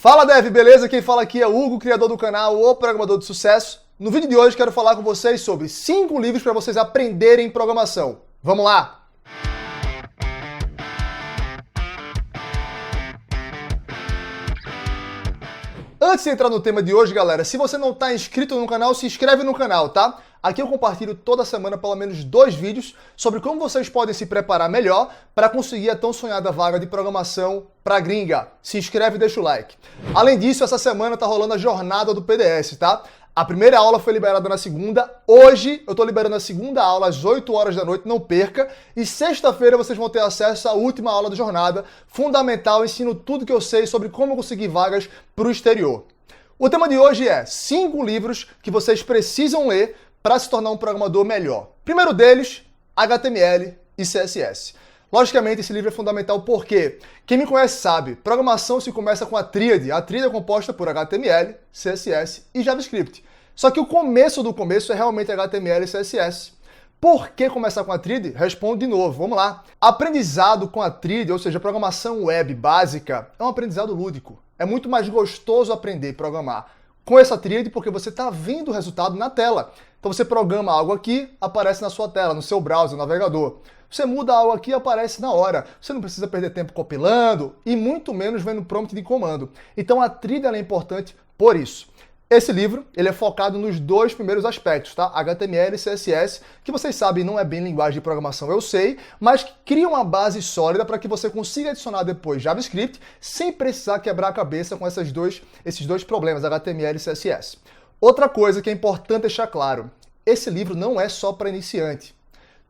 Fala Dev, beleza? Quem fala aqui é o Hugo, criador do canal O Programador de Sucesso. No vídeo de hoje quero falar com vocês sobre 5 livros para vocês aprenderem programação. Vamos lá! Antes de entrar no tema de hoje, galera, se você não está inscrito no canal, se inscreve no canal, tá? Aqui eu compartilho toda semana pelo menos 2 vídeos sobre como vocês podem se preparar melhor para conseguir a tão sonhada vaga de programação para gringa. Se inscreve e deixa o like. Além disso, essa semana tá rolando a jornada do PDS, tá? A primeira aula foi liberada na segunda. Hoje eu tô liberando a segunda aula às 8 horas da noite, não perca. E sexta-feira vocês vão ter acesso à última aula da jornada. Fundamental, eu ensino tudo que eu sei sobre como conseguir vagas para o exterior. O tema de hoje é 5 livros que vocês precisam ler para se tornar um programador melhor. Primeiro deles, HTML e CSS. Logicamente, esse livro é fundamental porque quem me conhece sabe, programação se começa com a tríade. A tríade é composta por HTML, CSS e JavaScript. Só que o começo do começo é realmente HTML e CSS. Por que começar com a tríade? Respondo de novo, vamos lá. Aprendizado com a tríade, ou seja, programação web básica, é um aprendizado lúdico. É muito mais gostoso aprender a programar com essa tríade porque você está vendo o resultado na tela. Então você programa algo aqui, aparece na sua tela, no seu browser, no navegador. Você muda algo aqui, aparece na hora. Você não precisa perder tempo compilando e muito menos vendo prompt de comando. Então a tríade é importante por isso. Esse livro ele é focado nos 2 primeiros aspectos, tá? HTML e CSS, que vocês sabem não é bem linguagem de programação, eu sei, mas que cria uma base sólida para que você consiga adicionar depois JavaScript sem precisar quebrar a cabeça com esses dois problemas, HTML e CSS. Outra coisa que é importante deixar claro, esse livro não é só para iniciante.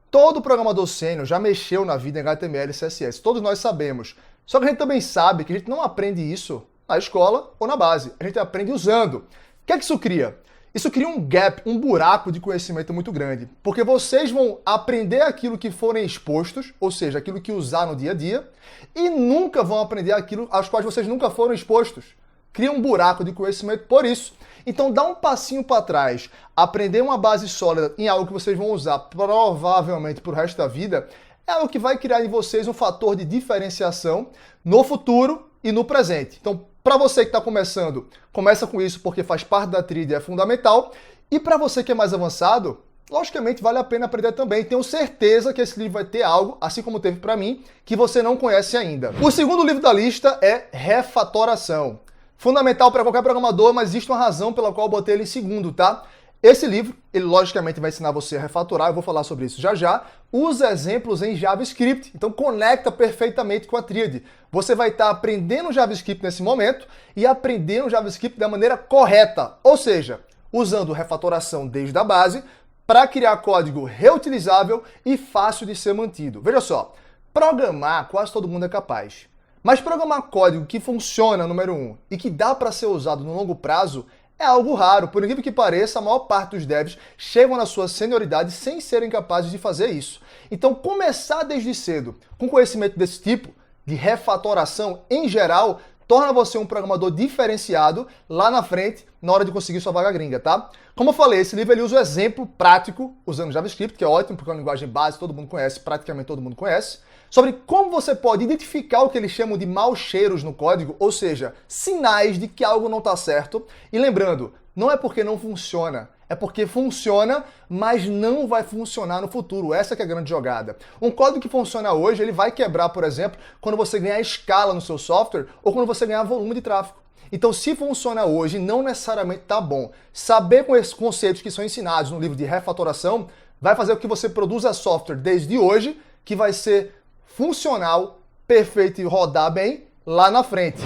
Todo programador sênior já mexeu na vida em HTML e CSS, todos nós sabemos. Só que a gente também sabe que a gente não aprende isso na escola ou na base, a gente aprende usando. O que é que isso cria? Isso cria um gap, um buraco de conhecimento muito grande, porque vocês vão aprender aquilo que forem expostos, ou seja, aquilo que usar no dia a dia, e nunca vão aprender aquilo aos quais vocês nunca foram expostos. Cria um buraco de conhecimento por isso. Então dá um passinho para trás, aprender uma base sólida em algo que vocês vão usar provavelmente para o resto da vida, é algo que vai criar em vocês um fator de diferenciação no futuro e no presente. Então, para você que está começando, começa com isso porque faz parte da tríade, é fundamental. E para você que é mais avançado, logicamente vale a pena aprender também. Tenho certeza que esse livro vai ter algo, assim como teve para mim, que você não conhece ainda. O segundo livro da lista é Refatoração. Fundamental para qualquer programador, mas existe uma razão pela qual eu botei ele em segundo, tá? Esse livro, ele logicamente vai ensinar você a refatorar, eu vou falar sobre isso já já. Usa exemplos em JavaScript, então conecta perfeitamente com a tríade. Você vai estar aprendendo JavaScript nesse momento e aprendendo JavaScript da maneira correta, ou seja, usando refatoração desde a base para criar código reutilizável e fácil de ser mantido. Veja só, programar quase todo mundo é capaz. Mas programar código que funciona, número 1, e que dá para ser usado no longo prazo, é algo raro. Por incrível que pareça, a maior parte dos devs chegam na sua senioridade sem serem capazes de fazer isso. Então, começar desde cedo com conhecimento desse tipo, de refatoração em geral, torna você um programador diferenciado lá na frente, na hora de conseguir sua vaga gringa, tá? Como eu falei, esse livro ele usa o exemplo prático, usando JavaScript, que é ótimo, porque é uma linguagem base, todo mundo conhece, praticamente todo mundo conhece, sobre como você pode identificar o que eles chamam de maus cheiros no código, ou seja, sinais de que algo não está certo. E lembrando, não é porque não funciona, é porque funciona, mas não vai funcionar no futuro. Essa que é a grande jogada. Um código que funciona hoje, ele vai quebrar, por exemplo, quando você ganhar escala no seu software ou quando você ganhar volume de tráfego. Então, se funciona hoje, não necessariamente está bom. Saber com esses conceitos que são ensinados no livro de refatoração vai fazer com que você produza software desde hoje, que vai ser funcional, perfeito e rodar bem lá na frente.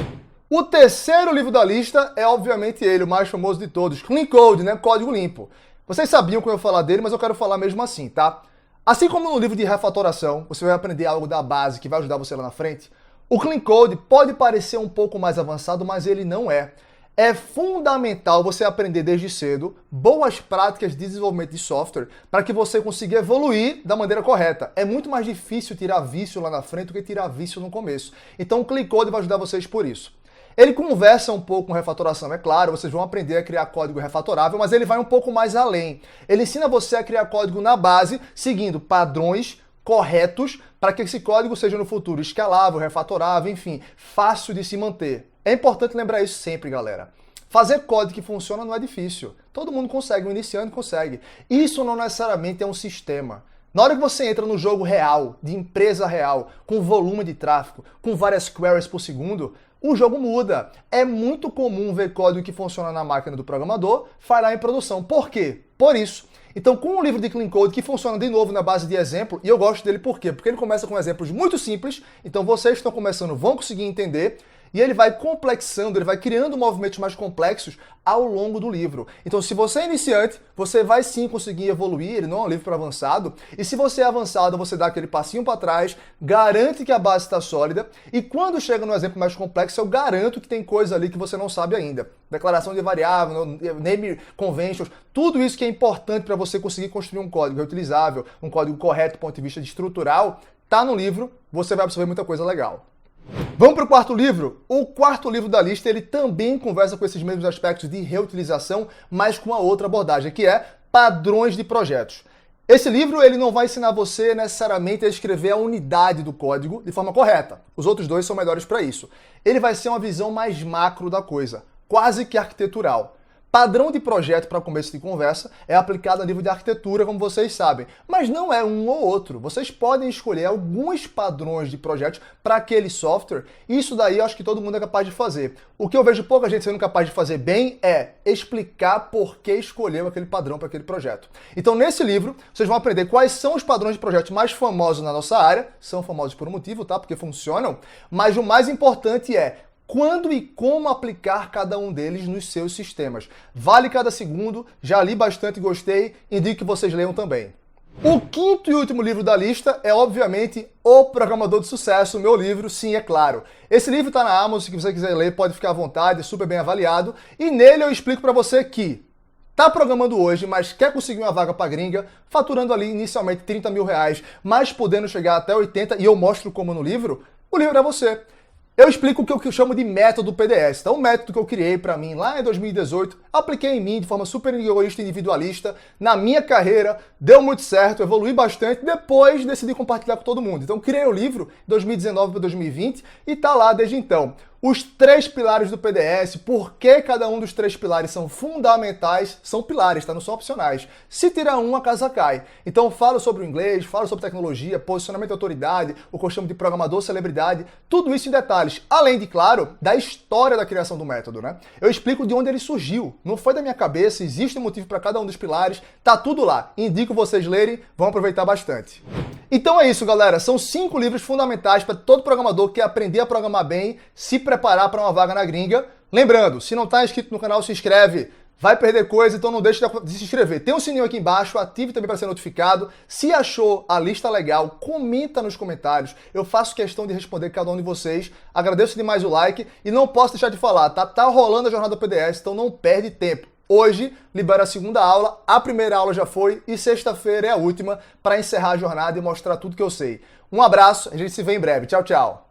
O terceiro livro da lista é obviamente ele, o mais famoso de todos, Clean Code, né? Código limpo. Vocês sabiam que eu ia falar dele, mas eu quero falar mesmo assim, tá? Assim como no livro de refatoração, você vai aprender algo da base que vai ajudar você lá na frente, o Clean Code pode parecer um pouco mais avançado, mas ele não é. É fundamental você aprender desde cedo boas práticas de desenvolvimento de software para que você consiga evoluir da maneira correta. É muito mais difícil tirar vício lá na frente do que tirar vício no começo. Então o Clean Code vai ajudar vocês por isso. Ele conversa um pouco com refatoração, é claro, vocês vão aprender a criar código refatorável, mas ele vai um pouco mais além. Ele ensina você a criar código na base, seguindo padrões corretos para que esse código seja no futuro escalável, refatorável, enfim, fácil de se manter. É importante lembrar isso sempre, galera. Fazer código que funciona não é difícil. Todo mundo consegue, o iniciante consegue. Isso não necessariamente é um sistema. Na hora que você entra no jogo real, de empresa real, com volume de tráfego, com várias queries por segundo, o jogo muda. É muito comum ver código que funciona na máquina do programador falhar em produção. Por quê? Por isso. Então, com um livro de Clean Code que funciona de novo na base de exemplo, e eu gosto dele por quê? Porque ele começa com exemplos muito simples, então vocês que estão começando vão conseguir entender, e ele vai complexando, ele vai criando movimentos mais complexos ao longo do livro. Então, se você é iniciante, você vai sim conseguir evoluir, ele não é um livro para avançado, e se você é avançado, você dá aquele passinho para trás, garante que a base está sólida, e quando chega no exemplo mais complexo, eu garanto que tem coisa ali que você não sabe ainda. Declaração de variável, name conventions, tudo isso que é importante para você conseguir construir um código reutilizável, um código correto do ponto de vista estrutural, tá no livro, você vai absorver muita coisa legal. Vamos para o quarto livro? O quarto livro da lista, ele também conversa com esses mesmos aspectos de reutilização, mas com uma outra abordagem, que é padrões de projetos. Esse livro ele não vai ensinar você necessariamente a escrever a unidade do código de forma correta. Os outros dois são melhores para isso. Ele vai ser uma visão mais macro da coisa, quase que arquitetural. Padrão de projeto para começo de conversa é aplicado a nível de arquitetura, como vocês sabem, mas não é um ou outro. Vocês podem escolher alguns padrões de projetos para aquele software, e isso daí eu acho que todo mundo é capaz de fazer. O que eu vejo pouca gente sendo capaz de fazer bem é explicar por que escolheu aquele padrão para aquele projeto. Então, nesse livro, vocês vão aprender quais são os padrões de projetos mais famosos na nossa área, são famosos por um motivo, tá? Porque funcionam, mas o mais importante é quando e como aplicar cada um deles nos seus sistemas. Vale cada segundo, já li bastante e gostei, indico que vocês leiam também. O quinto e último livro da lista é, obviamente, O Programador de Sucesso, o meu livro, sim, é claro. Esse livro está na Amazon, se você quiser ler, pode ficar à vontade, é super bem avaliado. E nele eu explico para você que tá programando hoje, mas quer conseguir uma vaga para gringa, faturando ali inicialmente 30 mil reais, mas podendo chegar até 80, e eu mostro como no livro, o livro é você. Eu explico o que eu chamo de método PDS. Então, o método que eu criei para mim lá em 2018, apliquei em mim de forma super egoísta e individualista, na minha carreira, deu muito certo, evolui bastante, depois decidi compartilhar com todo mundo. Então, criei o livro em 2019 para 2020 e tá lá desde então. Os 3 pilares do PDS, por que cada um dos 3 pilares são fundamentais, são pilares, tá? Não são opcionais. Se tirar um, a casa cai. Então, falo sobre o inglês, falo sobre tecnologia, posicionamento de autoridade, o que eu chamo de programador celebridade, tudo isso em detalhes. Além de, claro, da história da criação do método, né? Eu explico de onde ele surgiu. Não foi da minha cabeça, existe um motivo para cada um dos pilares, tá tudo lá. Indico vocês lerem, vão aproveitar bastante. Então é isso, galera. São 5 livros fundamentais para todo programador que quer aprender a programar bem, se preparar para uma vaga na gringa. Lembrando, se não está inscrito no canal, se inscreve. Vai perder coisa, então não deixe de se inscrever. Tem um sininho aqui embaixo, ative também para ser notificado. Se achou a lista legal, comenta nos comentários. Eu faço questão de responder cada um de vocês. Agradeço demais o like e não posso deixar de falar, tá? Tá rolando a jornada PDS, então não perde tempo. Hoje libera a segunda aula, a primeira aula já foi e sexta-feira é a última para encerrar a jornada e mostrar tudo que eu sei. Um abraço, a gente se vê em breve. Tchau, tchau.